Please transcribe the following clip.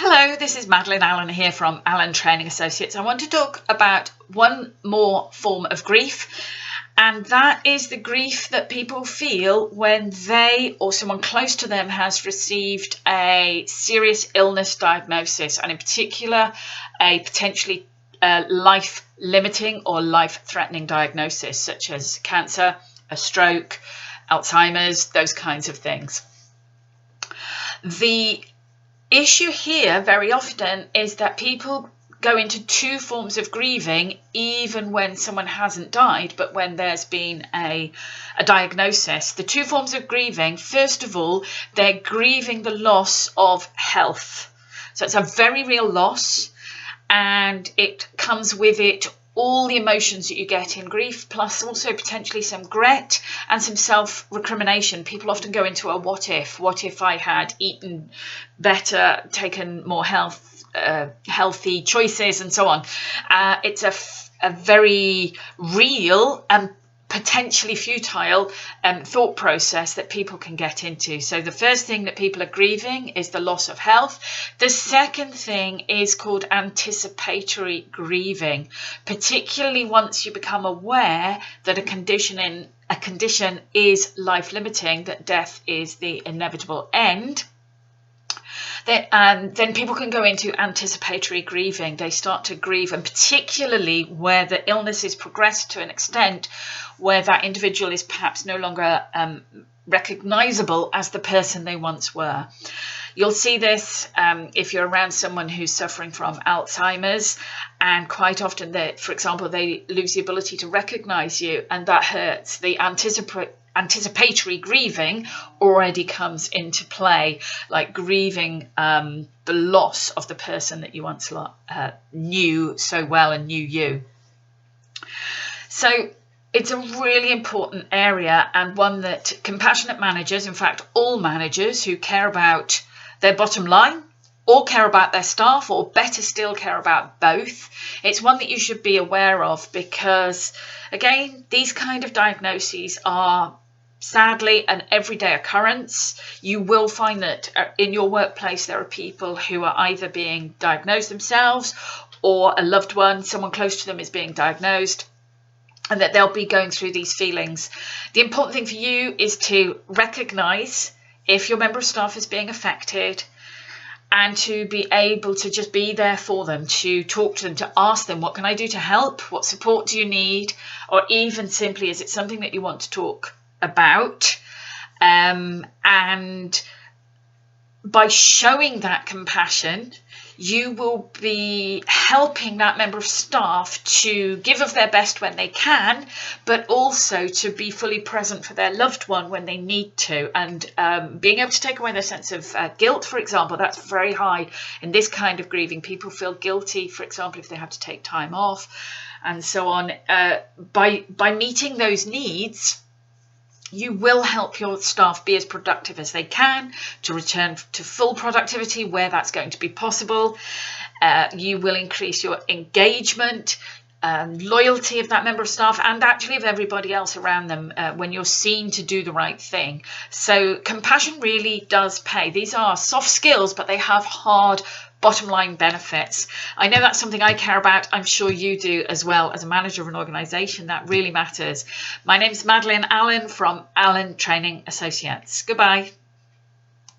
Hello, this is Madeline Allen here from Allen Training Associates. I want to talk about one more form of grief, and that is the grief that people feel when they or someone close to them has received a serious illness diagnosis, and in particular a potentially life-limiting or life-threatening diagnosis such as cancer, a stroke, Alzheimer's, those kinds of things. The issue here very often is that people go into two forms of grieving even when someone hasn't died, but when there's been a diagnosis. The two forms of grieving, first of all, they're grieving the loss of health. So it's a very real loss, and it comes with it all the emotions that you get in grief, plus also potentially some regret and some self-recrimination. People often go into a what if I had eaten better, taken more healthy choices and so on. It's a very real and potentially futile thought process that people can get into. So the first thing that people are grieving is the loss of health. The second thing is called anticipatory grieving, particularly once you become aware that a condition is life-limiting, that death is the inevitable end. Then people can go into anticipatory grieving. They start to grieve, and particularly where the illness is progressed to an extent where that individual is perhaps no longer recognizable as the person they once were. You'll see this if you're around someone who's suffering from Alzheimer's, and quite often, for example, they lose the ability to recognize you, and that hurts. The anticipatory grieving already comes into play, like grieving the loss of the person that you once knew so well and knew you. So it's a really important area, and one that compassionate managers, in fact all managers who care about their bottom line or care about their staff, or better still care about both, it's one that you should be aware of, because again, these kind of diagnoses are sadly an everyday occurrence. You will find that in your workplace there are people who are either being diagnosed themselves, or a loved one, someone close to them, is being diagnosed, and that they'll be going through these feelings. The important thing for you is to recognise if your member of staff is being affected, and to be able to just be there for them, to talk to them, to ask them, what can I do to help? What support do you need? Or even simply, is it something that you want to talk about? And by showing that compassion, you will be helping that member of staff to give of their best when they can, but also to be fully present for their loved one when they need to. And being able to take away their sense of guilt, for example, that's very high in this kind of grieving. People feel guilty, for example, if they have to take time off and so on. By meeting those needs, you will help your staff be as productive as they can, to return to full productivity where that's going to be possible. You will increase your engagement, loyalty of that member of staff, and actually of everybody else around them when you're seen to do the right thing. So compassion really does pay. These are soft skills, but they have hard bottom line benefits. I know that's something I care about. I'm sure you do as well. As a manager of an organisation, that really matters. My name's Madeline Allen from Allen Training Associates. Goodbye.